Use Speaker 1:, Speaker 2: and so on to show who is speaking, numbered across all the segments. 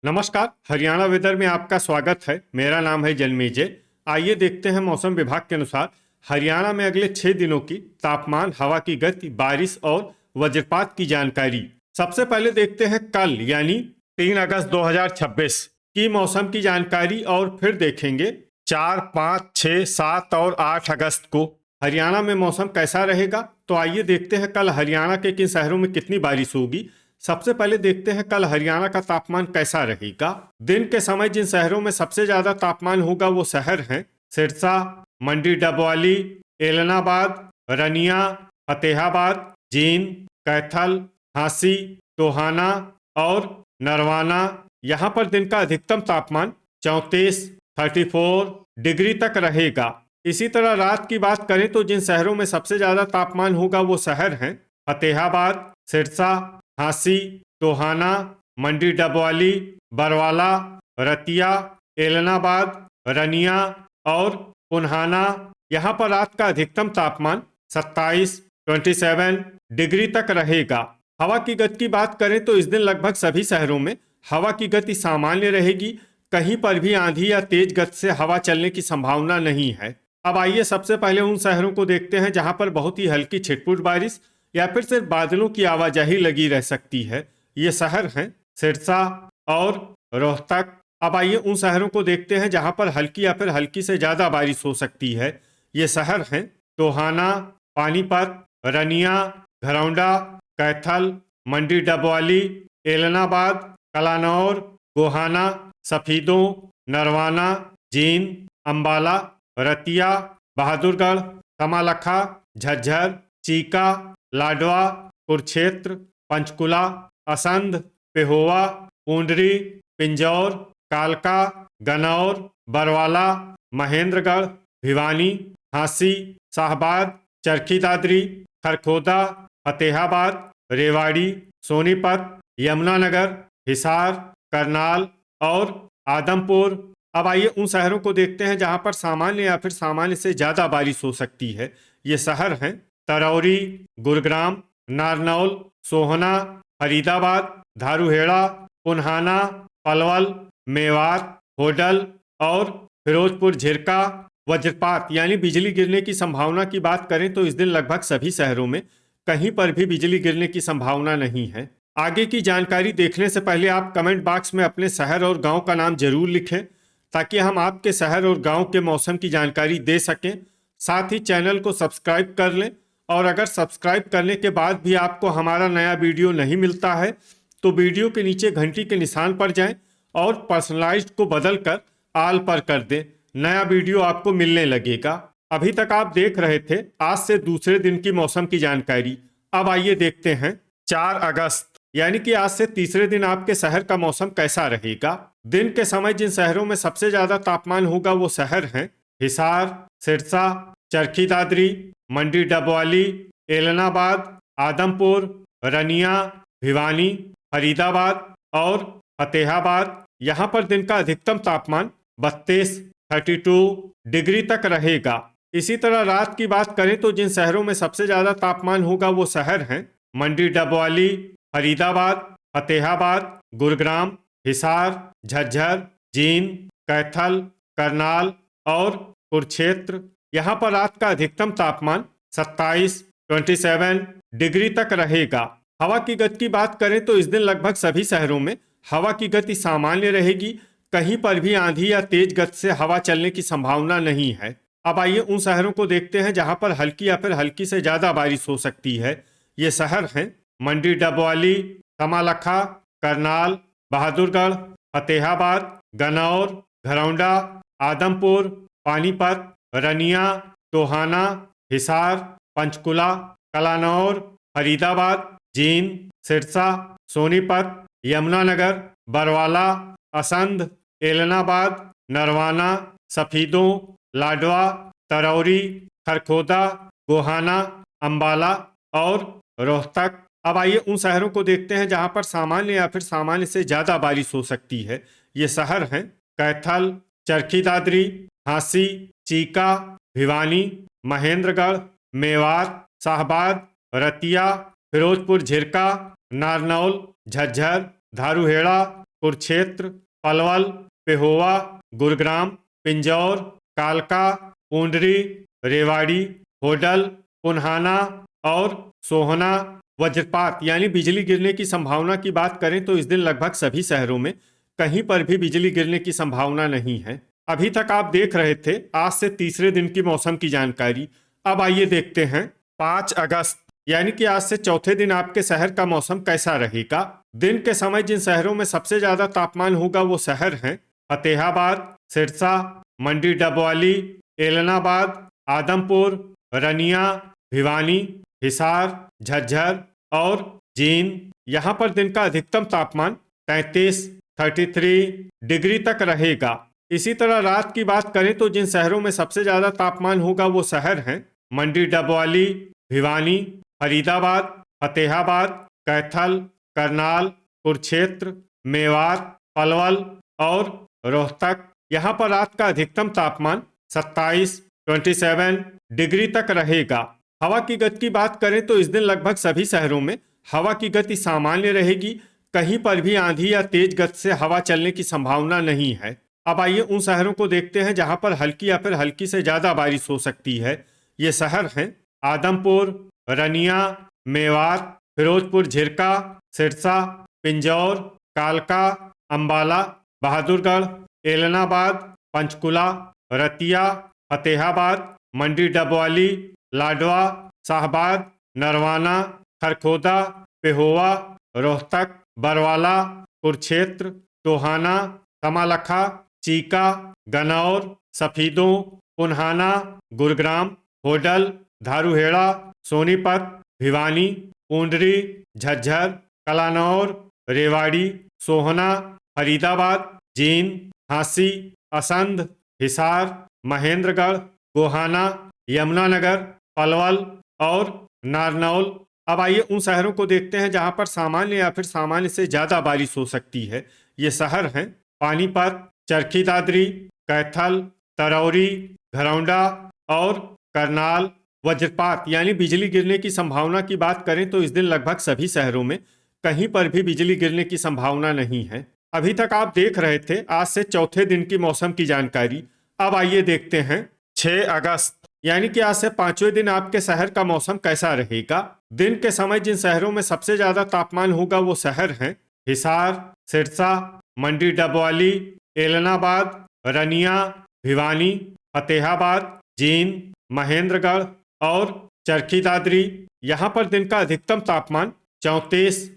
Speaker 1: नमस्कार। हरियाणा वेदर में आपका स्वागत है। मेरा नाम है जन्मेजय। आइए देखते हैं मौसम विभाग के अनुसार हरियाणा में अगले 6 दिनों की तापमान, हवा की गति, बारिश और वज्रपात की जानकारी। सबसे पहले देखते हैं कल यानी 3 अगस्त 2026 की मौसम की जानकारी और फिर देखेंगे 4, 5, 6, 7 और 8 अगस्त को हरियाणा में मौसम कैसा रहेगा। तो आइए देखते हैं कल हरियाणा के किन शहरों में कितनी बारिश होगी। सबसे पहले देखते हैं कल हरियाणा का तापमान कैसा रहेगा। दिन के समय जिन शहरों में सबसे ज्यादा तापमान होगा वो शहर हैं सिरसा, मंडी डबवाली, एलनाबाद, रनिया, फतेहाबाद, जींद, कैथल, झांसी, टोहाना और नरवाना। यहाँ पर दिन का अधिकतम तापमान 34 डिग्री तक रहेगा। इसी तरह रात की बात करें तो जिन शहरों में सबसे ज्यादा तापमान होगा वो शहर हैं फतेहाबाद, सिरसा, झांसी, टोहाना, मंडी डबवाली, बरवाला, रतिया, एलनाबाद, रनिया और पुन्हाना। यहाँ पर रात का अधिकतम तापमान 27 डिग्री तक रहेगा। हवा की गति की बात करें तो इस दिन लगभग सभी शहरों में हवा की गति सामान्य रहेगी। कहीं पर भी आंधी या तेज गति से हवा चलने की संभावना नहीं है। अब आइए सबसे पहले उन शहरों को देखते हैं जहां पर बहुत ही हल्की छिटपुट बारिश या फिर सिर्फ बादलों की आवाजाही लगी रह सकती है। ये शहर हैं सिरसा और रोहतक। अब आइए उन शहरों को देखते हैं जहां पर हल्की या फिर हल्की से ज्यादा बारिश हो सकती है। ये शहर हैं टोहाना, पानीपत, रनिया, घरौंडा, कैथल, मंडी डबवाली, एलनाबाद, कलानौर, गोहाना, सफीदों, नरवाना, जींद, अंबाला, रतिया, बहादुरगढ़, कमालखा, झज्जर, चीका, लाडवा, कुरुक्षेत्र, पंचकुला, असंध, पेहोवा, पूंडरी, पिंजौर, कालका, गनौर, बरवाला, महेंद्रगढ़, भिवानी, झांसी, शाहबाद, चरखी दादरी, खरखोदा, फतेहाबाद, रेवाड़ी, सोनीपत, यमुनानगर, हिसार, करनाल और आदमपुर। अब आइए उन शहरों को देखते हैं जहां पर सामान्य या फिर सामान्य से ज्यादा बारिश हो सकती है। ये शहर हैं तरौरी, गुरुग्राम, नारनौल, सोहना, फरीदाबाद, धारूहेड़ा, पुन्हाना, पलवल, मेवात, होडल और फिरोजपुर झिरका। वज्रपात यानी बिजली गिरने की संभावना की बात करें तो इस दिन लगभग सभी शहरों में कहीं पर भी बिजली गिरने की संभावना नहीं है। आगे की जानकारी देखने से पहले आप कमेंट बॉक्स में अपने शहर और गांव का नाम जरूर लिखें ताकि हम आपके शहर और गांव के मौसम की जानकारी दे सकें। साथ ही चैनल को सब्सक्राइब कर लें और अगर सब्सक्राइब करने के बाद भी आपको हमारा नया वीडियो नहीं मिलता है तो वीडियो के नीचे घंटी के निशान पर जाएं और पर्सनलाइज्ड को बदलकर आल पर कर दें। नया वीडियो आपको मिलने लगेगा। अभी तक आप देख रहे थे आज से दूसरे दिन की मौसम की जानकारी। अब आइए देखते हैं 4 अगस्त यानी कि आज से तीसरे दिन आपके शहर का मौसम कैसा रहेगा। दिन के समय जिन शहरों में सबसे ज्यादा तापमान होगा वो शहर हैं हिसार, सिरसा, चरखी दादरी, मंडी डबवाली, एलनाबाद, आदमपुर, रनिया, भिवानी, फरीदाबाद और फतेहाबाद। यहाँ पर दिन का अधिकतम तापमान 32 डिग्री तक रहेगा। इसी तरह रात की बात करें तो जिन शहरों में सबसे ज्यादा तापमान होगा वो शहर हैं मंडी डबवाली, फरीदाबाद, फतेहाबाद, गुरुग्राम, हिसार, झज्जर, जींद, कैथल, करनाल और कुरुक्षेत्र। यहाँ पर रात का अधिकतम तापमान 27 डिग्री तक रहेगा। हवा की गति की बात करें तो इस दिन लगभग सभी शहरों में हवा की गति सामान्य रहेगी। कहीं पर भी आंधी या तेज गति से हवा चलने की संभावना नहीं है। अब आइए उन शहरों को देखते हैं जहां पर हल्की या फिर हल्की से ज्यादा बारिश हो सकती है। ये शहर हैं मंडी डबवाली, कमालखा, करनाल, बहादुरगढ़, फतेहाबाद, गनौर, घरौंडा, आदमपुर, पानीपत, रनिया, टोहाना, हिसार, पंचकुला, कलानौर, फरीदाबाद, जींद, सिरसा, सोनीपत, यमुनानगर, बरवाला, असंध, एलनाबाद, नरवाना, सफीदों, लाडवा, तरौरी, खरखोदा, गोहाना, अंबाला और रोहतक। अब आइए उन शहरों को देखते हैं जहां पर सामान्य या फिर सामान्य से ज्यादा बारिश हो सकती है। ये शहर हैं कैथल, चरखी दादरी, झांसी, चीका, भिवानी, महेंद्रगढ़, मेवात, शाहबाद, रतिया, फिरोजपुर झिरका, नारनौल, झज्जर, धारूहेड़ा, कुरुक्षेत्र, पलवल, पेहोवा, गुरुग्राम, पिंजौर, कालका, पूंडरी, रेवाड़ी, होडल, पुन्हाना और सोहना। वज्रपात यानी बिजली गिरने की संभावना की बात करें तो इस दिन लगभग सभी शहरों में कहीं पर भी बिजली गिरने की संभावना नहीं है। अभी तक आप देख रहे थे आज से तीसरे दिन की मौसम की जानकारी। अब आइए देखते हैं 5 अगस्त यानी कि आज से चौथे दिन आपके शहर का मौसम कैसा रहेगा। दिन के समय जिन शहरों में सबसे ज्यादा तापमान होगा वो शहर हैं फतेहाबाद, सिरसा, मंडी डबवाली, एलनाबाद, आदमपुर, रनिया, भिवानी, हिसार, झज्जर और जींद। यहाँ पर दिन का अधिकतम तापमान 33 डिग्री तक रहेगा। इसी तरह रात की बात करें तो जिन शहरों में सबसे ज्यादा तापमान होगा वो शहर हैं मंडी डबवाली, भिवानी, फरीदाबाद, फतेहाबाद, कैथल, करनाल, कुरुक्षेत्र, मेवात, पलवल और रोहतक। यहाँ पर रात का अधिकतम तापमान 27 डिग्री तक रहेगा। हवा की गति की बात करें तो इस दिन लगभग सभी शहरों में हवा की गति सामान्य रहेगी। कहीं पर भी आंधी या तेज गति से हवा चलने की संभावना नहीं है। अब आइए उन शहरों को देखते हैं जहां पर हल्की या फिर हल्की से ज्यादा बारिश हो सकती है। ये शहर हैं आदमपुर, रनिया, मेवात, फिरोजपुर झिरका, सिरसा, पिंजौर, कालका, अंबाला, बहादुरगढ़, एलनाबाद, पंचकुला, रतिया, फतेहाबाद, मंडी डबवाली, लाडवा, शाहबाद, नरवाना, खरखोदा, पेहोवा, रोहतक, बरवाला, कुरुक्षेत्र, टोहाना, तमालखा, चीका, गनौर, सफीदों, पुन्हाना, गुरुग्राम, होडल, धारूहेड़ा, सोनीपत, भिवानी, पूंडरी, झज्जर, कलानौर, रेवाड़ी, सोहना, फरीदाबाद, जींद, झांसी, असंध, हिसार, महेंद्रगढ़, गोहाना, यमुनानगर, पलवल और नारनौल। अब आइए उन शहरों को देखते हैं जहां पर सामान्य या फिर सामान्य से ज्यादा बारिश हो सकती है। ये शहर हैं पानीपत, चरखी दादरी, कैथल, तरौरी, घरौंडा और करनाल। वज्रपात यानी बिजली गिरने की संभावना की बात करें तो इस दिन लगभग सभी शहरों में कहीं पर भी बिजली गिरने की संभावना नहीं है। अभी तक आप देख रहे थे आज से चौथे दिन की मौसम की जानकारी। अब आइए देखते हैं 6 अगस्त यानी कि आज से पांचवें दिन आपके शहर का मौसम कैसा रहेगा। दिन के समय जिन शहरों में सबसे ज्यादा तापमान होगा वो शहर हैं हिसार, सिरसा, मंडी डबवाली, एलनाबाद, रनिया, भिवानी, फतेहाबाद, जींद, महेंद्रगढ़ और चरखी दादरी। यहाँ पर दिन का अधिकतम तापमान 34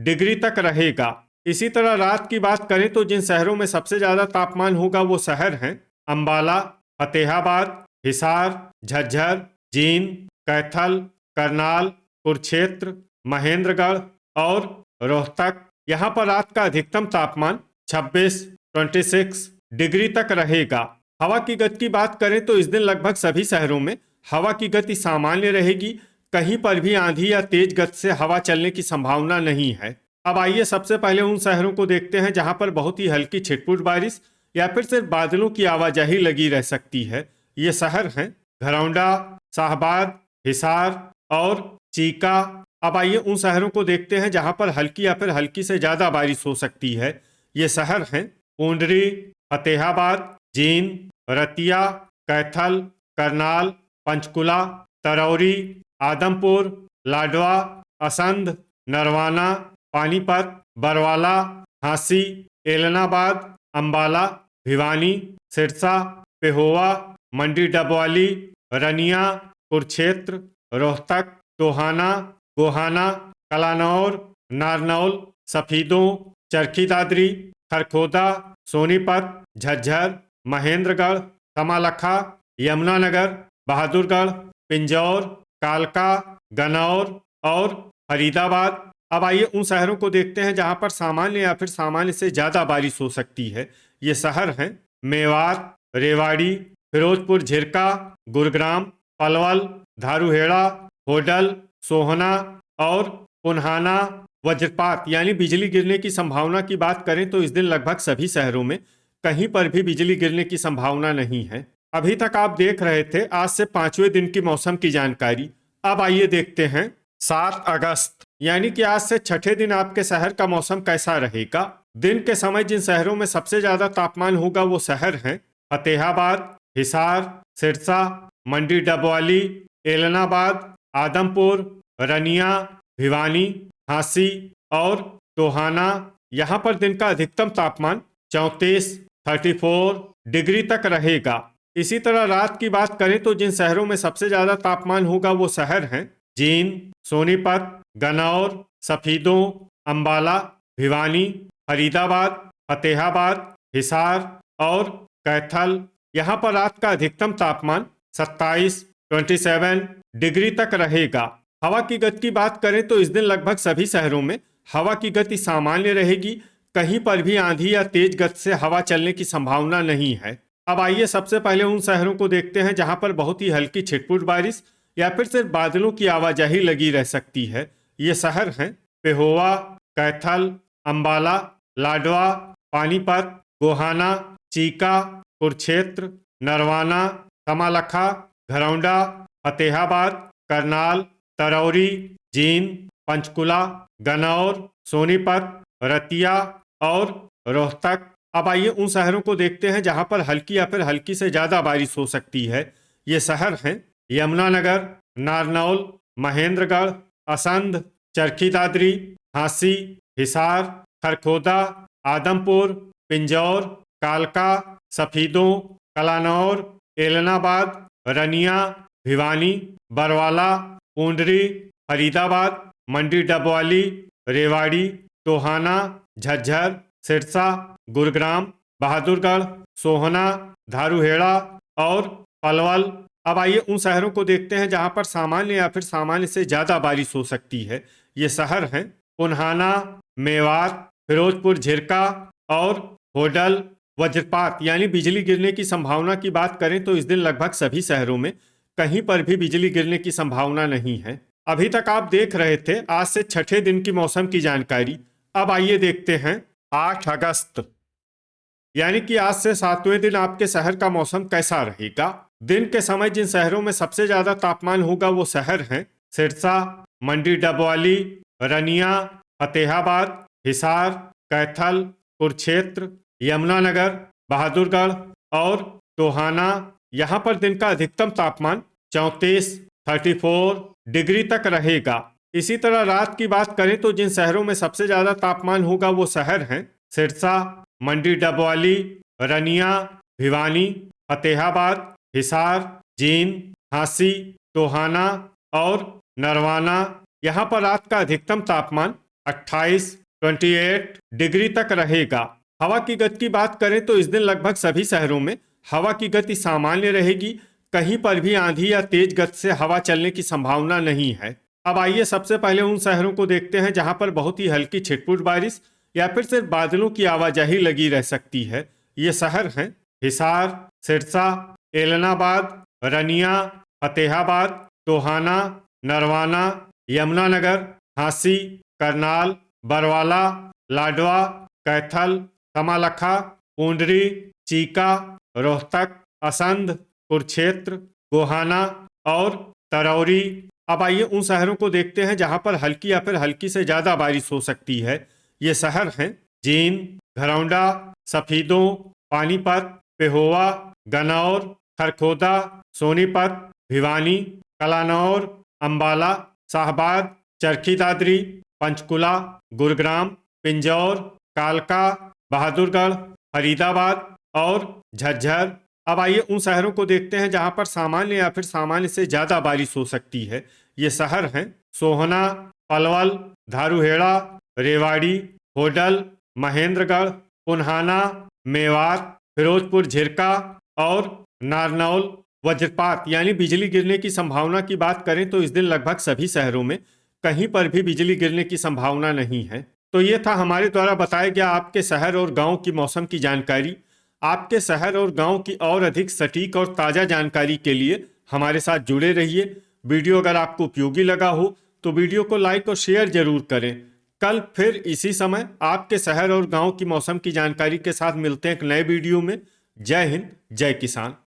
Speaker 1: डिग्री तक रहेगा। इसी तरह रात की बात करें तो जिन शहरों में सबसे ज्यादा तापमान होगा वो शहर हैं अंबाला, फतेहाबाद, हिसार, झज्जर, जींद, कैथल, करनाल, कुरुक्षेत्र, महेंद्रगढ़ और रोहतक। यहाँ पर रात का अधिकतम तापमान 26 डिग्री तक रहेगा। हवा की गति की बात करें तो इस दिन लगभग सभी शहरों में हवा की गति सामान्य रहेगी। कहीं पर भी आंधी या तेज गति से हवा चलने की संभावना नहीं है। अब आइए सबसे पहले उन शहरों को देखते हैं जहां पर बहुत ही हल्की छिटपुट बारिश या फिर सिर्फ बादलों की आवाजाही लगी रह सकती है। ये शहर हैं घरौंडा, शाहबाद, हिसार और चीका। अब आइए उन शहरों को देखते हैं जहां पर हल्की या फिर हल्की से ज्यादा बारिश हो सकती है। ये शहर हैं पूंडरी, फतेहाबाद, जींद, रतिया, कैथल, करनाल, पंचकुला, तरौरी, आदमपुर, लाडवा, असंध, नरवाना, पानीपत, बरवाला, झांसी, एलनाबाद, अंबाला, भिवानी, सिरसा, पेहोवा, मंडी डबवाली, रनिया, कुरुक्षेत्र, रोहतक, टोहाना, गोहाना, कलानौर, नारनौल, सफीदों, चरखी दादरी, खरखोदा, सोनीपत, झज्जर, महेंद्रगढ़, तमालखा, यमुनानगर, बहादुरगढ़, पिंजौर, कालका, गनौर और फरीदाबाद। अब आइए उन शहरों को देखते हैं जहां पर सामान्य या फिर सामान्य से ज्यादा बारिश हो सकती है। ये शहर हैं मेवात, रेवाड़ी, फिरोजपुर झिरका, गुरुग्राम, पलवल, धारूहेड़ा, होडल, सोहना और पुन्हाना। वज्रपात यानी बिजली गिरने की संभावना की बात करें तो इस दिन लगभग सभी शहरों में कहीं पर भी बिजली गिरने की संभावना नहीं है। अभी तक आप देख रहे थे आज से पांचवें दिन की मौसम की जानकारी। अब आइए देखते हैं 7 अगस्त यानी कि आज से छठे दिन आपके शहर का मौसम कैसा रहेगा। दिन के समय जिन शहरों में सबसे ज्यादा तापमान होगा वो शहर हैं फतेहाबाद, हिसार, सिरसा, मंडी डबवाली, एलनाबाद, आदमपुर, रनिया, भिवानी, झांसी और टोहाना। यहाँ पर दिन का अधिकतम तापमान 34 डिग्री तक रहेगा। इसी तरह रात की बात करें तो जिन शहरों में सबसे ज्यादा तापमान होगा वो शहर हैं जींद, सोनीपत, गन्नौर, सफीदों, अंबाला, भिवानी, फरीदाबाद, फतेहाबाद, हिसार और कैथल। यहाँ पर रात का अधिकतम तापमान 27 डिग्री तक रहेगा। हवा की गति की बात करें तो इस दिन लगभग सभी शहरों में हवा की गति सामान्य रहेगी। कहीं पर भी आंधी या तेज गति से हवा चलने की संभावना नहीं है। अब आइए सबसे पहले उन शहरों को देखते हैं जहां पर बहुत ही हल्की छिटपुट बारिश या फिर सिर्फ बादलों की आवाजाही लगी रह सकती है। ये शहर हैं पेहोवा, कैथल, अंबाला, लाडवा, पानीपत, गोहाना, चीका, कुरुक्षेत्र, नरवाना, कमालखा, घरौंडा, फतेहाबाद, करनाल, तरौरी, जींद, पंचकुला, गन्नौर, सोनीपत, रतिया और रोहतक। अब आइए उन शहरों को देखते हैं जहां पर हल्की या फिर हल्की से ज्यादा बारिश हो सकती है। ये शहर हैं यमुनानगर, नारनौल, महेंद्रगढ़, असंध, चरखी दादरी, झांसी, हिसार, खरखोदा, आदमपुर, पिंजौर, कालका, सफीदों, कलानौर, एलनाबाद, रनिया, भिवानी, बरवाला, पूंडरी, फरीदाबाद, मंडी डबवाली, रेवाड़ी, टोहाना, झज्जर, सिरसा, गुरुग्राम, बहादुरगढ़, सोहना, धारूहेड़ा और पलवल। अब आइए उन शहरों को देखते हैं जहां पर सामान्य या फिर सामान्य से ज्यादा बारिश हो सकती है। ये शहर हैं पुन्हाना, मेवात, फिरोजपुर झिरका और होडल। वज्रपात यानी बिजली गिरने की संभावना की बात करें तो इस दिन लगभग सभी शहरों में कहीं पर भी बिजली गिरने की संभावना नहीं है। अभी तक आप देख रहे थे आज से छठे दिन की मौसम की जानकारी। अब आइए देखते हैं 8 अगस्त यानी कि आज से 7वें दिन आपके शहर का मौसम कैसा रहेगा। दिन के समय जिन शहरों में सबसे ज्यादा तापमान होगा वो शहर हैं सिरसा, मंडी डबवाली, रनिया, फतेहाबाद, हिसार, कैथल, कुरुक्षेत्र, यमुनानगर, बहादुरगढ़ और टोहाना। यहाँ पर दिन का अधिकतम तापमान 34 डिग्री तक रहेगा। इसी तरह रात की बात करें तो जिन शहरों में सबसे ज्यादा तापमान होगा वो शहर हैं सिरसा, मंडी डबवाली, रनिया, भिवानी, फतेहाबाद, हिसार, जींद, झांसी, टोहाना और नरवाना। यहाँ पर रात का अधिकतम तापमान 28 डिग्री तक रहेगा। हवा की गति की बात करें तो इस दिन लगभग सभी शहरों में हवा की गति सामान्य रहेगी। कहीं पर भी आंधी या तेज गति से हवा चलने की संभावना नहीं है। अब आइए सबसे पहले उन शहरों को देखते हैं जहां पर बहुत ही हल्की छिटपुट बारिश या फिर सिर्फ बादलों की आवाजाही लगी रह सकती है। ये शहर हैं हिसार, सिरसा, एलनाबाद, रनिया, फतेहाबाद, टोहाना, नरवाना, यमुनानगर, झांसी, करनाल, बरवाला, लाडवा, कैथल, कमालखा, पूंडरी, चीका, रोहतक, असंध, कुरुक्षेत्र, गोहाना और तरौरी। अब आइए उन शहरों को देखते हैं जहां पर हल्की या फिर हल्की से ज्यादा बारिश हो सकती है। ये शहर हैं जींद, घरौंडा, सफीदों, पानीपत, पेहोवा, गन्नौर, खरखोदा, सोनीपत, भिवानी, कलानौर, अंबाला, शाहबाद, चरखी दादरी, पंचकुला, गुरुग्राम, पिंजौर, कालका, बहादुरगढ़, फरीदाबाद और झज्जर। अब आइए उन शहरों को देखते हैं जहां पर सामान्य या फिर सामान्य से ज्यादा बारिश हो सकती है। ये शहर हैं सोहना, पलवल, धारूहेड़ा, रेवाड़ी, होडल, महेंद्रगढ़, पुन्हाना, मेवात, फिरोजपुर झिरका और नारनौल। वज्रपात यानी बिजली गिरने की संभावना की बात करें तो इस दिन लगभग सभी शहरों में कहीं पर भी बिजली गिरने की संभावना नहीं है। तो ये था हमारे द्वारा बताया गया आपके शहर और गांव की मौसम की जानकारी। आपके शहर और गांव की और अधिक सटीक और ताज़ा जानकारी के लिए हमारे साथ जुड़े रहिए। वीडियो अगर आपको उपयोगी लगा हो तो वीडियो को लाइक और शेयर जरूर करें। कल फिर इसी समय आपके शहर और गांव की मौसम की जानकारी के साथ मिलते हैं एक नए वीडियो में। जय हिंद, जय किसान।